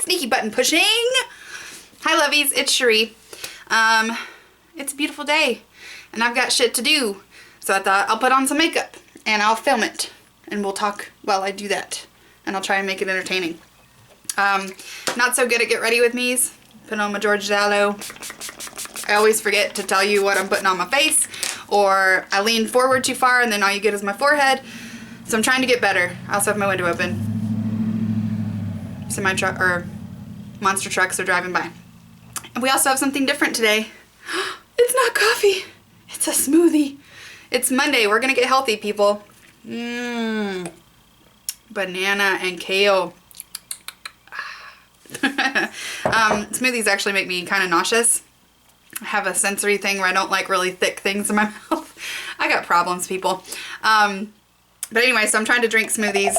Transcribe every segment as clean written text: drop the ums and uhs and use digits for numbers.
sneaky button pushing. Hi lovies, it's Cherie. It's a beautiful day and I've got shit to do. So I thought I'll put on some makeup and I'll film it and we'll talk while I do that. And I'll try and make it entertaining. Not so good at get ready with me's. Put on my George Zalo. I always forget to tell you what I'm putting on my face, or I lean forward too far and then all you get is my forehead. So I'm trying to get better. I also have my window open. Semi-truck or monster trucks are driving by. And we also have something different today. It's not coffee. It's a smoothie. It's Monday. We're gonna get healthy, people. Banana and kale. Smoothies actually make me kind of nauseous. I have a sensory thing where I don't like really thick things in my mouth. I got problems, people. But anyway, so I'm trying to drink smoothies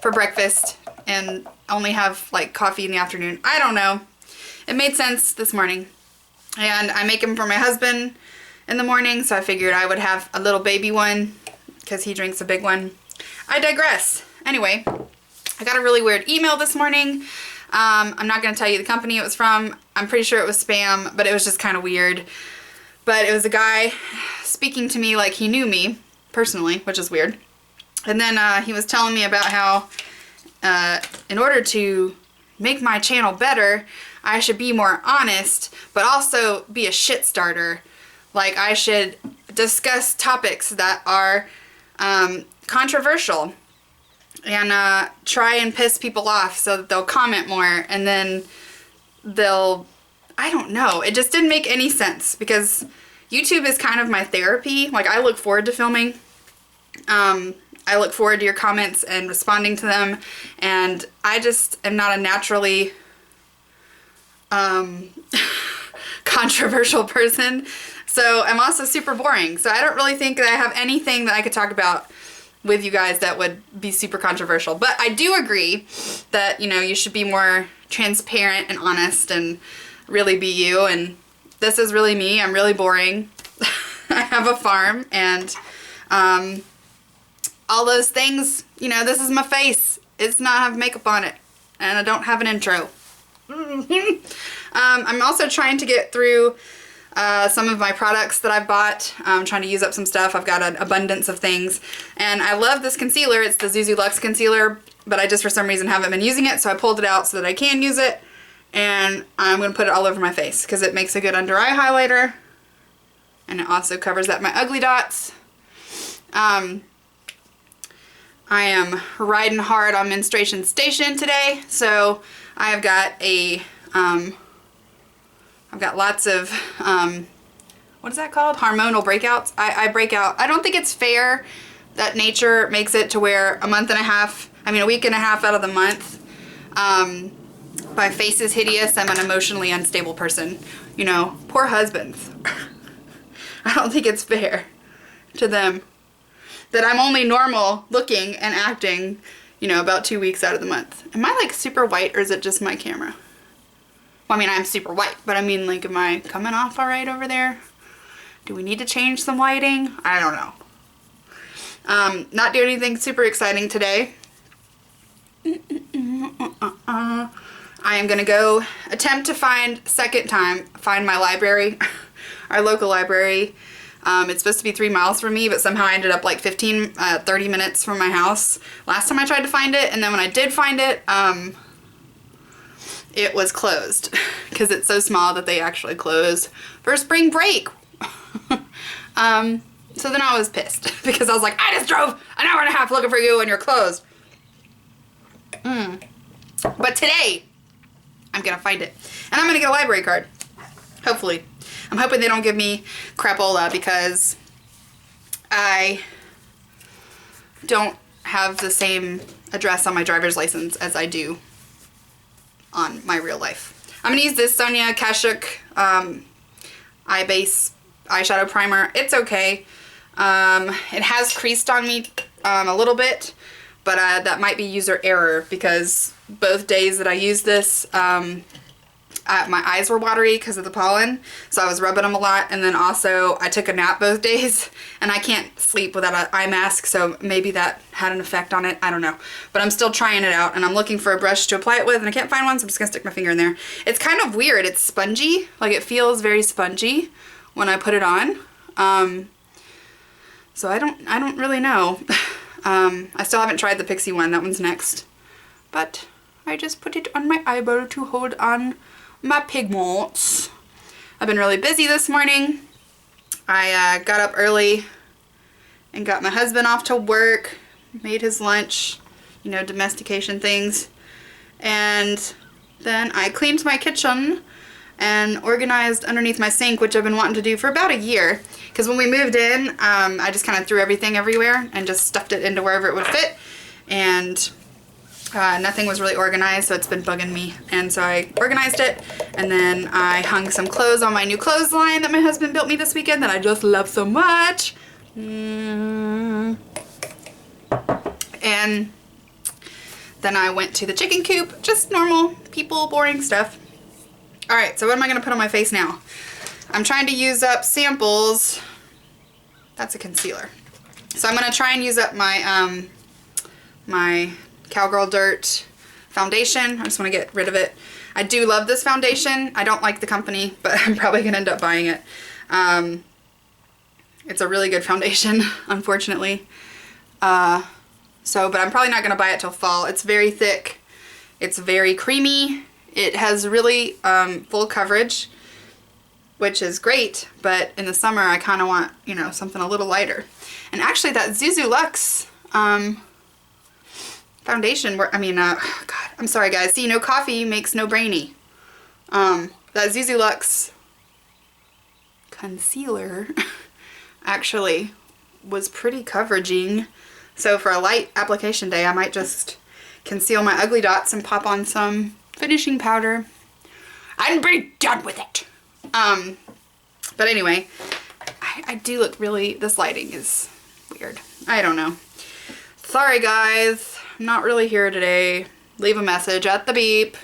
for breakfast and only have like coffee in the afternoon. I don't know. It made sense this morning. And I make them for my husband in the morning, so I figured I would have a little baby one because he drinks a big one. I digress. Anyway, I got a really weird email this morning. I'm not going to tell you the company it was from. I'm pretty sure it was spam, but it was just kind of weird. But it was a guy speaking to me like he knew me personally, which is weird. And then he was telling me about how in order to make my channel better, I should be more honest, but also be a shit starter. Like I should discuss topics that are controversial. And try and piss people off so that they'll comment more, and then they'll, I don't know, it just didn't make any sense because YouTube is kind of my therapy. Like I look forward to filming. I look forward to your comments and responding to them, and I just am not a naturally controversial person. So I'm also super boring. So I don't really think that I have anything that I could talk about with you guys that would be super controversial. But I do agree that, you know, you should be more transparent and honest and really be you. And this is really me. I'm really boring. I have a farm and all those things, you know, this is my face. It's not have makeup on it. And I don't have an intro. I'm also trying to get through some of my products that I've bought. I'm trying to use up some stuff. I've got an abundance of things. And I love this concealer. It's the ZuZu Lux Concealer, but I just for some reason haven't been using it, so I pulled it out so that I can use it. And I'm going to put it all over my face because it makes a good under eye highlighter. And it also covers up my ugly dots. I am riding hard on menstruation station today, so I've got a I've got lots of, what is that called? Hormonal breakouts. I break out. I don't think it's fair that nature makes it to where a week and a half out of the month, my face is hideous. I'm an emotionally unstable person. You know, poor husbands. I don't think it's fair to them that I'm only normal looking and acting, you know, about 2 weeks out of the month. Am I like super white or is it just my camera? Well, I mean, I'm super white, but I mean, like, am I coming off all right over there? Do we need to change some lighting? I don't know. Not doing anything super exciting today. I am going to go attempt to find my library, our local library. It's supposed to be 3 miles from me, but somehow I ended up like 30 minutes from my house last time I tried to find it. And then when I did find it, it was closed because it's so small that they actually closed for spring break. So then I was pissed because I was like, I just drove an hour and a half looking for you and you're closed. But today I'm gonna find it and I'm gonna get a library card. Hopefully. I'm hoping they don't give me crapola because I don't have the same address on my driver's license as I do on my real life. I'm gonna use this Sonia Kashuk eye base eyeshadow primer. It's okay. It has creased on me a little bit, but that might be user error because both days that I use this, I my eyes were watery because of the pollen, so I was rubbing them a lot. And then also I took a nap both days, and I can't sleep without an eye mask, so maybe that had an effect on it. I don't know. But I'm still trying it out, and I'm looking for a brush to apply it with, and I can't find one, so I'm just gonna stick my finger in there. It's kind of weird. It's spongy. Like, it feels very spongy when I put it on. So I don't really know. I still haven't tried the Pixie one. That one's next. But I just put it on my eyebrow to hold on my pigments. I've been really busy this morning. I got up early and got my husband off to work, made his lunch, you know, domestication things. And then I cleaned my kitchen and organized underneath my sink, which I've been wanting to do for about a year. Because when we moved in, I just kind of threw everything everywhere and just stuffed it into wherever it would fit. And nothing was really organized, so it's been bugging me. And so I organized it, and then I hung some clothes on my new clothesline that my husband built me this weekend that I just love so much. And then I went to the chicken coop, just normal people, boring stuff. Alright, so what am I going to put on my face now? I'm trying to use up samples. That's a concealer. So I'm going to try and use up my my Cowgirl Dirt foundation. I just want to get rid of it. I do love this foundation. I don't like the company, but I'm probably going to end up buying it. It's a really good foundation, unfortunately. But I'm probably not going to buy it till fall. It's very thick. It's very creamy. It has really full coverage, which is great, but in the summer I kind of want, you know, something a little lighter. And actually that ZuZu Lux foundation, God, I'm sorry guys. See, no coffee makes no brainy. That ZuZu Lux concealer actually was pretty coveraging. So for a light application day, I might just conceal my ugly dots and pop on some finishing powder and be done with it. But anyway, I do look really, this lighting is weird. I don't know. Sorry guys, I'm not really here today. Leave a message at the beep.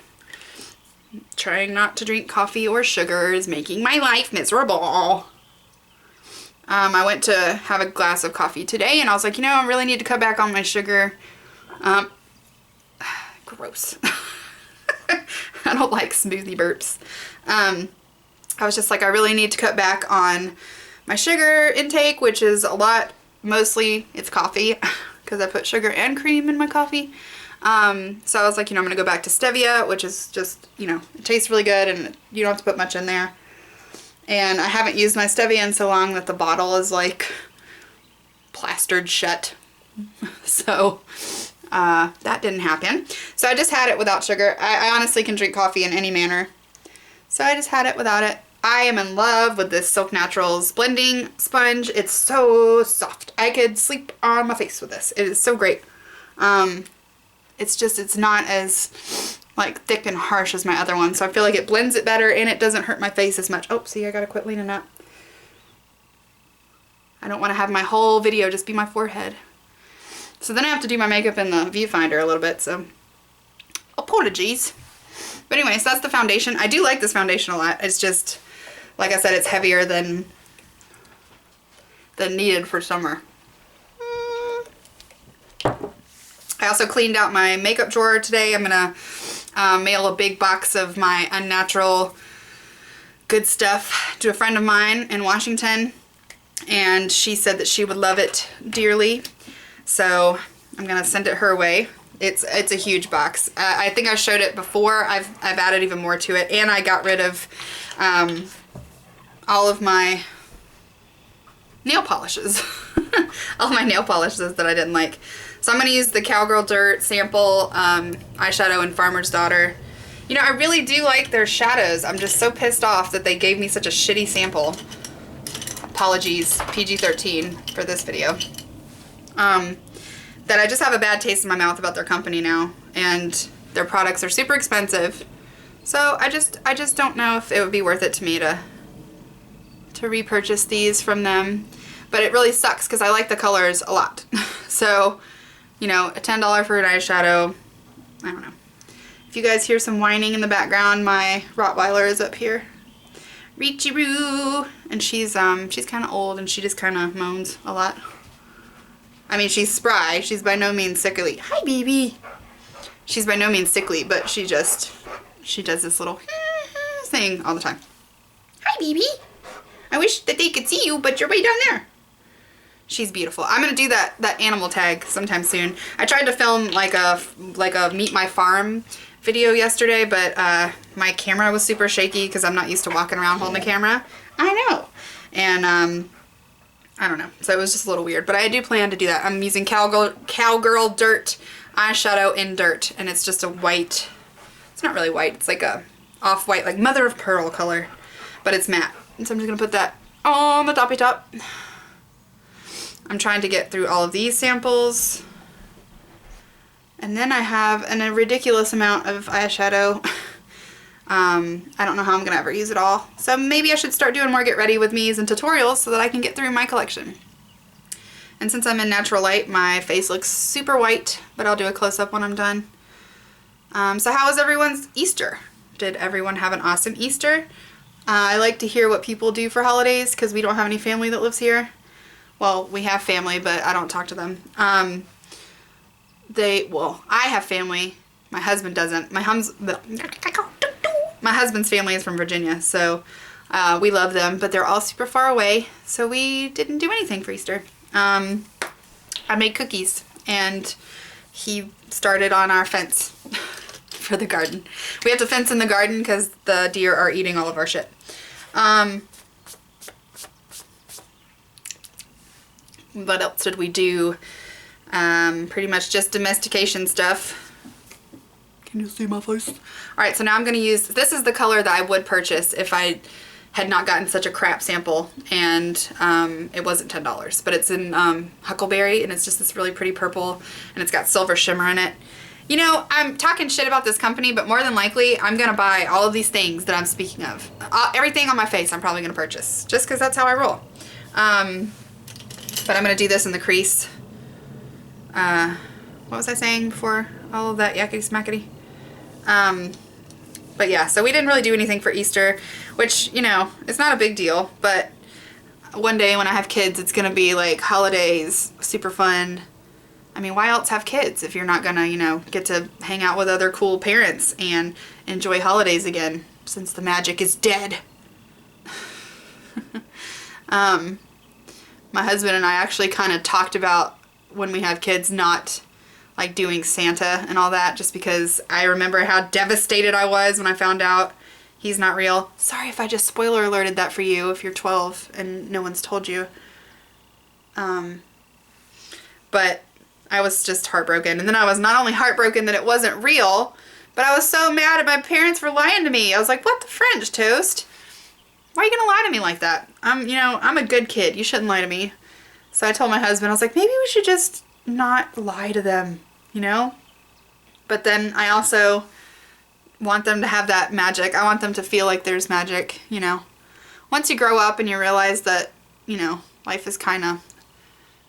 Trying not to drink coffee or sugar is making my life miserable. I went to have a glass of coffee today, and I was like, you know, I really need to cut back on my sugar. Gross. I don't like smoothie burps. I was just like, I really need to cut back on my sugar intake, which is a lot. Mostly it's coffee because I put sugar and cream in my coffee. So I was like, you know, I'm going to go back to stevia, which is just, you know, it tastes really good and you don't have to put much in there. And I haven't used my stevia in so long that the bottle is like plastered shut. So that didn't happen. So I just had it without sugar. I honestly can drink coffee in any manner. So I just had it without it. I am in love with this Silk Naturals blending sponge. It's so soft. I could sleep on my face with this. It is so great. It's just, it's not as like thick and harsh as my other one. So I feel like it blends it better and it doesn't hurt my face as much. Oh, see, I gotta quit leaning up. I don't want to have my whole video just be my forehead. So then I have to do my makeup in the viewfinder a little bit, so apologies. But anyways, that's the foundation. I do like this foundation a lot. It's just, like I said, it's heavier than needed for summer. I also cleaned out my makeup drawer today. I'm gonna mail a big box of my unnatural good stuff to a friend of mine in Washington, and she said that she would love it dearly. So I'm gonna send it her way. It's a huge box. I think I showed it before. I've added even more to it, and I got rid of all of my nail polishes. All my nail polishes that I didn't like. So I'm going to use the Cowgirl Dirt sample eyeshadow in Farmer's Daughter. You know, I really do like their shadows. I'm just so pissed off that they gave me such a shitty sample. Apologies, PG-13 for this video. That I just have a bad taste in my mouth about their company now. And their products are super expensive. So I just don't know if it would be worth it to me to repurchase these from them. But it really sucks because I like the colors a lot. So, you know, a $10 for an eyeshadow, I don't know. If you guys hear some whining in the background, my Rottweiler is up here. Reachy-roo! And she's kind of old and she just kind of moans a lot. I mean, she's spry. She's by no means sickly. Hi, baby! She's by no means sickly, but she does this little thing all the time. Hi, baby! I wish that they could see you, but you're way down there. She's beautiful. I'm gonna do that animal tag sometime soon. I tried to film like a Meet My Farm video yesterday, but my camera was super shaky because I'm not used to walking around holding a camera. I know. And I don't know. So it was just a little weird, but I do plan to do that. I'm using Cowgirl Dirt eyeshadow in dirt, and it's just a white. It's not really white. It's like a off-white, like mother of pearl color, but it's matte. And so I'm just gonna put that on the toppy top. I'm trying to get through all of these samples. And then I have a ridiculous amount of eyeshadow. I don't know how I'm going to ever use it all. So maybe I should start doing more get ready with me's and tutorials so that I can get through my collection. And since I'm in natural light, my face looks super white, but I'll do a close-up when I'm done. So how was everyone's Easter? Did everyone have an awesome Easter? I like to hear what people do for holidays because we don't have any family that lives here. Well, we have family, but I don't talk to them. Well, I have family. My husband doesn't. My husband's family is from Virginia, so we love them, but they're all super far away, so we didn't do anything for Easter. I made cookies, and he started on our fence for the garden. We have to fence in the garden because the deer are eating all of our shit. What else did we do? Pretty much just domestication stuff. Can you see my face? Alright, so now I'm going to use, this is the color that I would purchase if I had not gotten such a crap sample, and it wasn't $10. But it's in Huckleberry, and it's just this really pretty purple, and it's got silver shimmer in it. You know, I'm talking shit about this company, but more than likely, I'm going to buy all of these things that I'm speaking of. Everything on my face I'm probably going to purchase, just because that's how I roll. But I'm going to do this in the crease. What was I saying before all of that yackity smackity? But yeah, so we didn't really do anything for Easter, which, you know, it's not a big deal, but one day when I have kids, it's going to be like holidays, super fun. I mean, why else have kids if you're not going to, you know, get to hang out with other cool parents and enjoy holidays again, since the magic is dead. My husband and I actually kind of talked about when we have kids not like doing Santa and all that, just because I remember how devastated I was when I found out he's not real. Sorry if I just spoiler alerted that for you if you're 12 and no one's told you. But I was just heartbroken. And then I was not only heartbroken that it wasn't real, but I was so mad at my parents for lying to me. I was like, what the French toast? Why are you gonna lie to me like that? I'm a good kid. You shouldn't lie to me. So I told my husband, I was like, maybe we should just not lie to them, you know? But then I also want them to have that magic. I want them to feel like there's magic, you know? Once you grow up and you realize that, you know, life is kind of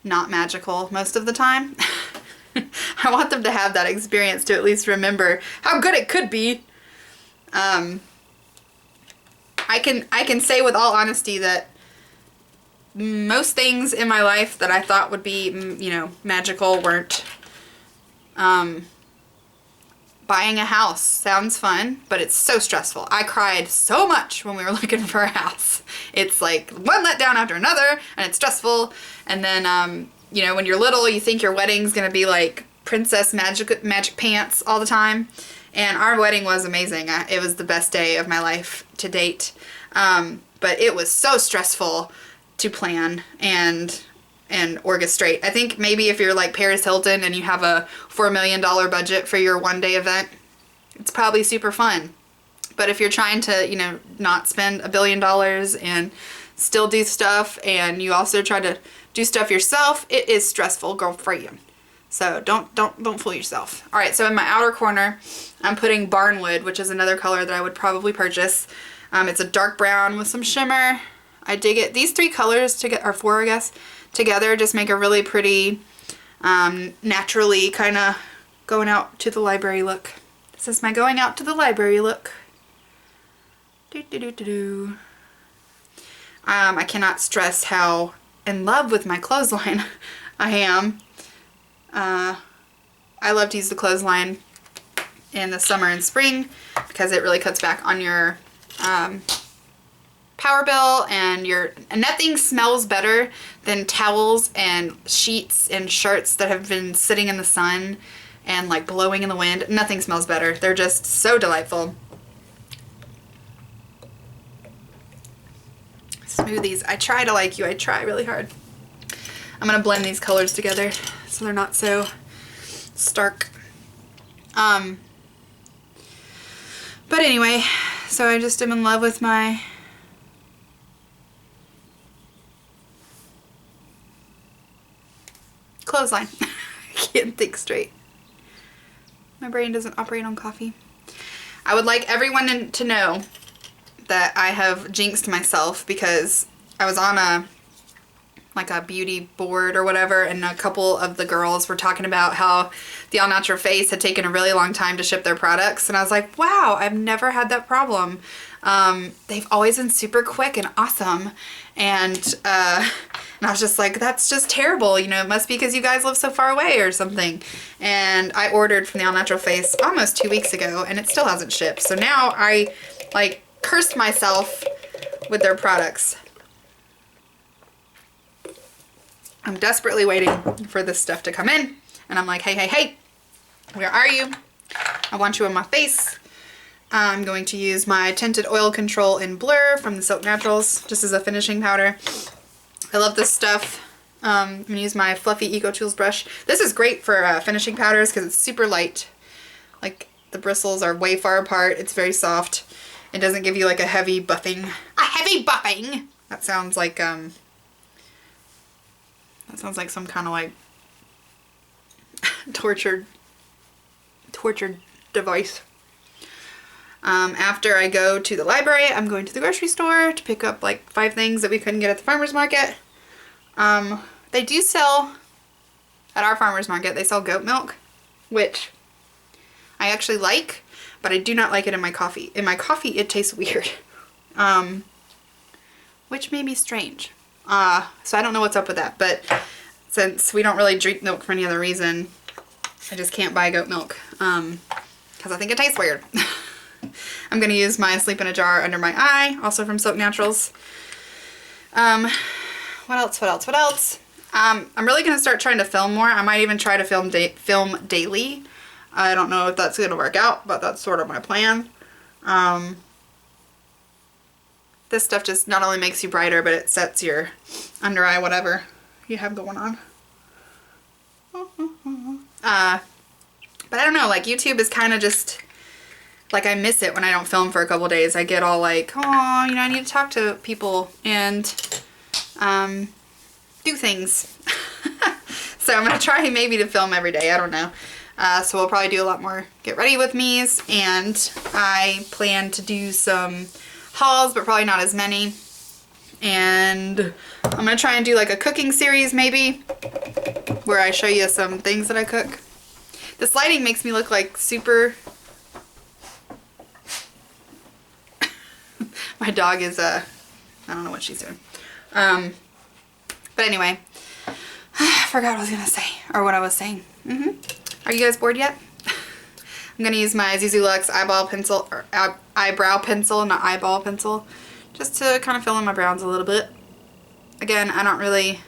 not magical most of the time, I want them to have that experience to at least remember how good it could be. I can say with all honesty that most things in my life that I thought would be, you know, magical weren't. Buying a house sounds fun, but it's so stressful. I cried so much when we were looking for a house. It's like one letdown after another, and it's stressful. And then, you know, when you're little, you think your wedding's gonna be like princess magic pants all the time. And our wedding was amazing. It was the best day of my life to date. But it was so stressful to plan and orchestrate. I think maybe if you're like Paris Hilton and you have a $4 million budget for your one-day event, it's probably super fun. But if you're trying to, you know, not spend $1 billion and still do stuff, and you also try to do stuff yourself, it is stressful, girlfriend. So don't fool yourself. All right, so in my outer corner, I'm putting Barnwood, which is another color that I would probably purchase. It's a dark brown with some shimmer. I dig it. These three colors, or four, I guess, together just make a really pretty, naturally kind of going out to the library look. This is my going out to the library look. Do, do, do, do, do. I cannot stress how in love with my clothesline I am. I love to use the clothesline in the summer and spring because it really cuts back on your power bill, and nothing smells better than towels and sheets and shirts that have been sitting in the sun and like blowing in the wind. Nothing smells better. They're just so delightful. Smoothies. I try to like you. I try really hard. I'm gonna blend these colors together so they're not so stark. But anyway, so I just am in love with my clothesline. I can't think straight. My brain doesn't operate on coffee. I would like everyone to know that I have jinxed myself because I was on a beauty board or whatever, and a couple of the girls were talking about how the All Natural Face had taken a really long time to ship their products, and I was like, wow, I've never had that problem. They've always been super quick and awesome, and I was just like, that's just terrible, you know, it must be because you guys live so far away or something. And I ordered from the All Natural Face almost 2 weeks ago, and it still hasn't shipped, so now I like cursed myself with their products. I'm desperately waiting for this stuff to come in, and I'm like, hey, hey, hey, where are you? I want you on my face. I'm going to use my Tinted Oil Control in Blur from the Silk Naturals, just as a finishing powder. I love this stuff. I'm going to use my fluffy Eco Tools brush. This is great for finishing powders because it's super light. Like, the bristles are way far apart. It's very soft. It doesn't give you like a heavy buffing. A heavy buffing! That sounds like, some kind of like tortured device. After I go to the library, I'm going to the grocery store to pick up like 5 things that we couldn't get at the farmer's market. They do sell, at our farmer's market, they sell goat milk, which I actually like, but I do not like it in my coffee. In my coffee, it tastes weird, which may be strange. So I don't know what's up with that, but since we don't really drink milk for any other reason, I just can't buy goat milk, because I think it tastes weird. I'm going to use my Sleep in a Jar under my eye, also from Silk Naturals. What else? I'm really going to start trying to film more. I might even try to film daily. I don't know if that's going to work out, but that's sort of my plan. This stuff just not only makes you brighter, but it sets your under eye, whatever you have going on. But I don't know, like YouTube is kind of just, like I miss it when I don't film for a couple days. I get all like, oh, you know, I need to talk to people and do things. So I'm going to try maybe to film every day. I don't know. So we'll probably do a lot more get ready with me's, and I plan to do some hauls, but probably not as many. And I'm going to try and do like a cooking series maybe, where I show you some things that I cook. This lighting makes me look like super... My dog is, I don't know what she's doing. But anyway, I forgot what I was going to say, or what I was saying. Are you guys bored yet? I'm going to use my ZuZu Lux eyeball pencil, or eyebrow pencil, not eyeball pencil, just to kind of fill in my browns a little bit. Again, I don't really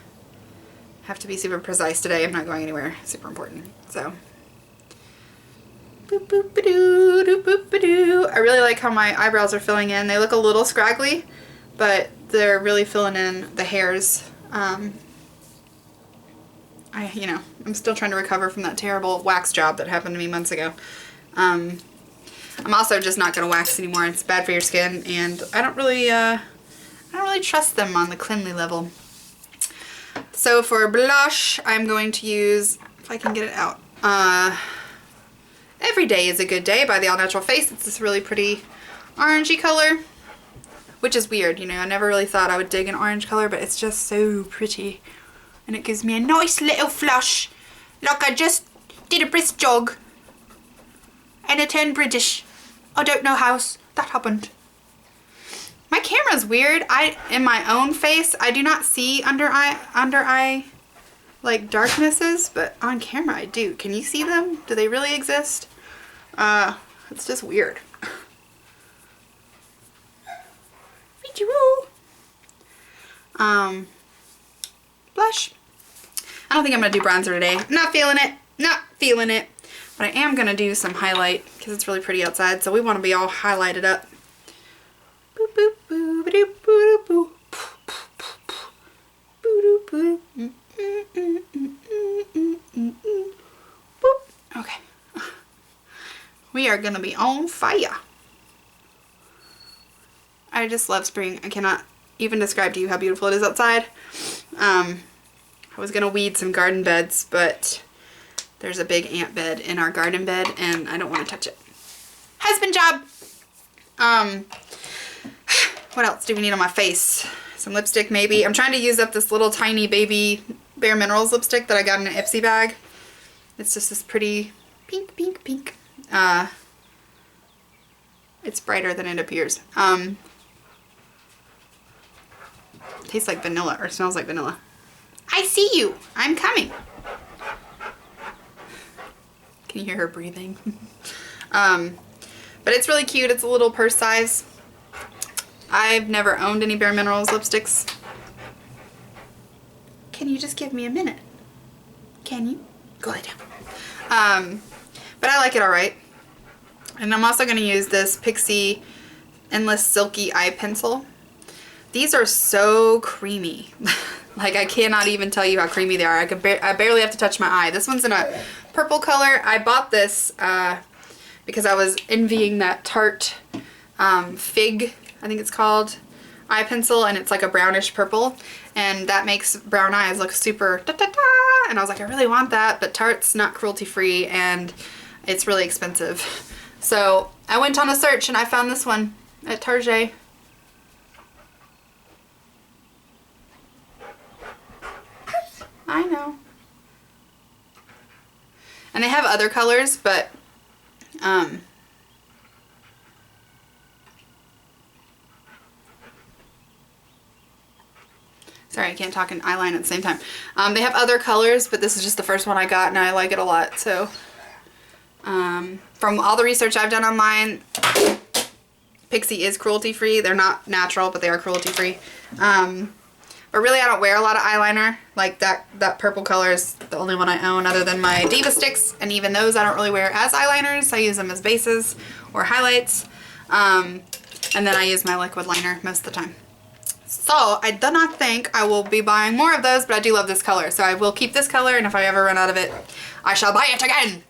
have to be super precise today. I'm not going anywhere super important, so. Boop, boop, ba-doo, doo, boop, ba-doo. I really like how my eyebrows are filling in. They look a little scraggly, but they're really filling in the hairs. You know, I'm still trying to recover from that terrible wax job that happened to me months ago. I'm also just not going to wax anymore. It's bad for your skin, and I don't really trust them on the cleanly level. So for blush, I'm going to use, if I can get it out, Every Day is a Good Day by the All Natural Face. It's this really pretty orangey color, which is weird, you know. I never really thought I would dig an orange color, but it's just so pretty. And it gives me a nice little flush, like I just did a brisk jog. and I turned British. I don't know how that happened. My camera's weird. In my own face, I do not see under eye like darknesses, but on camera I do. Can you see them? Do they really exist? It's just weird. Blush. I don't think I'm gonna do bronzer today. Not feeling it. Not feeling it. But I am gonna do some highlight because it's really pretty outside, so we want to be all highlighted up. Boop boop boop boop boop boop. Boop. Okay. We are gonna be on fire. I just love spring. I cannot even describe to you how beautiful it is outside. I was gonna weed some garden beds, but there's a big ant bed in our garden bed and I don't want to touch it. Husband job! What else do we need on my face? Some lipstick maybe. I'm trying to use up this little tiny baby Bare Minerals lipstick that I got in an Ipsy bag. It's just this pretty pink, pink, pink. It's brighter than it appears. Tastes like vanilla or smells like vanilla. I see you. I'm coming. Can you hear her breathing? But it's really cute. It's a little purse size. I've never owned any Bare Minerals lipsticks. Can you just give me a minute? Can you? Go lay down. But I like it alright. And I'm also going to use this Pixie Endless Silky Eye Pencil. These are so creamy. Like, I cannot even tell you how creamy they are. I barely have to touch my eye. This one's in a purple color. I bought this because I was envying that Tarte Fig, I think it's called, eye pencil, and it's like a brownish purple, and that makes brown eyes look super da-da-da, and I was like, I really want that, but Tarte's not cruelty free and it's really expensive. So I went on a search and I found this one at Target. I know. And they have other colors, but sorry, I can't talk and eyeliner at the same time. They have other colors, but this is just the first one I got and I like it a lot. So from all the research I've done online, Pixie is cruelty free. They're not natural, but they are cruelty free. But really I don't wear a lot of eyeliner. Like that purple color is the only one I own other than my Diva sticks, and even those I don't really wear as eyeliners. I use them as bases or highlights. And then I use my liquid liner most of the time. So I do not think I will be buying more of those, but I do love this color. So I will keep this color, and if I ever run out of it, I shall buy it again.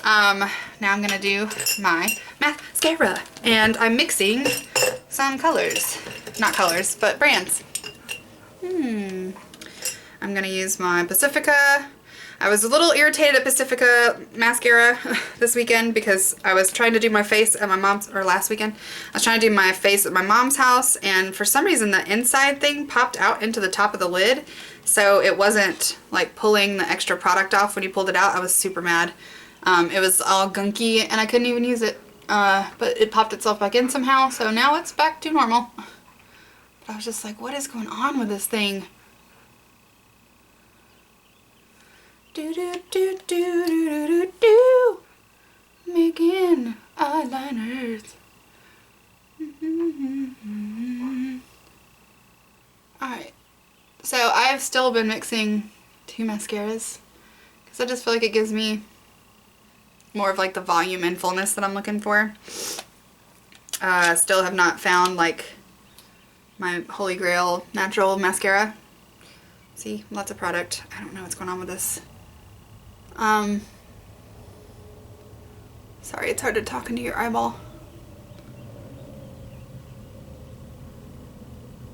Now I'm gonna do my mascara, and I'm mixing some colors. Not colors, but brands. I'm gonna use my Pacifica. I was a little irritated at Pacifica mascara this weekend because I was trying to do my face at my mom's, or last weekend. I was trying to do my face at my mom's house, and for some reason the inside thing popped out into the top of the lid, so it wasn't like pulling the extra product off when you pulled it out. I was super mad. It was all gunky and I couldn't even use it, but it popped itself back in somehow, so now it's back to normal. But I was just like, what is going on with this thing? Do do do do do do do, making eyeliners. Alright, so I've still been mixing two mascaras because I just feel like it gives me more of like the volume and fullness that I'm looking for. Still have not found like my holy grail natural mascara. See, lots of product. I don't know what's going on with this. Sorry, it's hard to talk into your eyeball.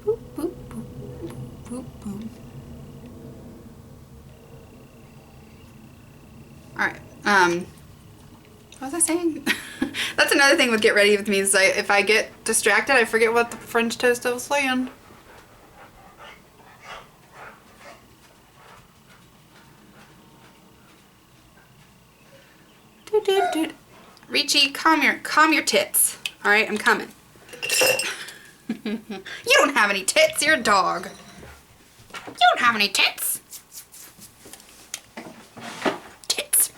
Boop, boop, boop, boop, boop, boop. Alright, what was I saying? That's another thing with Get Ready With Me is if I get distracted, I forget what the French toast I was saying. Richie, calm your tits. All right, I'm coming. You don't have any tits. You're a dog. You don't have any tits. Tits.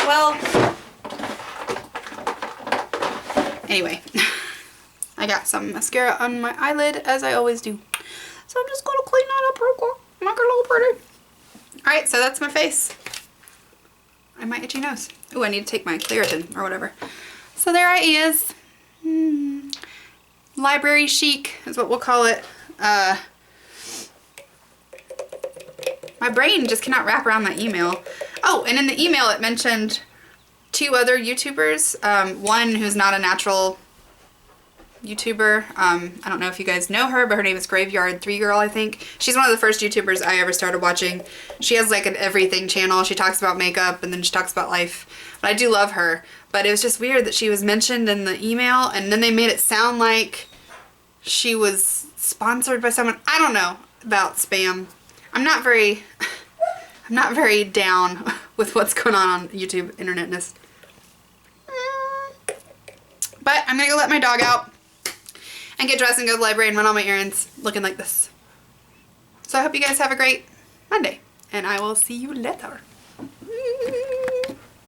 Well, anyway, I got some mascara on my eyelid as I always do. So I'm just gonna clean that up real quick. Make her a little pretty. Alright, so that's my face. And my itchy nose. Ooh, I need to take my Claritin or whatever. So there I is. Library chic is what we'll call it. My brain just cannot wrap around that email. Oh, and in the email it mentioned 2 other YouTubers. One who's not a natural YouTuber. I don't know if you guys know her, but her name is Graveyard 3 Girl, I think. She's one of the first YouTubers I ever started watching. She has like an everything channel. She talks about makeup and then she talks about life. But I do love her. But it was just weird that she was mentioned in the email and then they made it sound like she was sponsored by someone. I don't know about spam. I'm not very down with what's going on YouTube internetness. But I'm gonna go let my dog out and get dressed and go to the library and run all my errands looking like this. So I hope you guys have a great Monday, and I will see you later.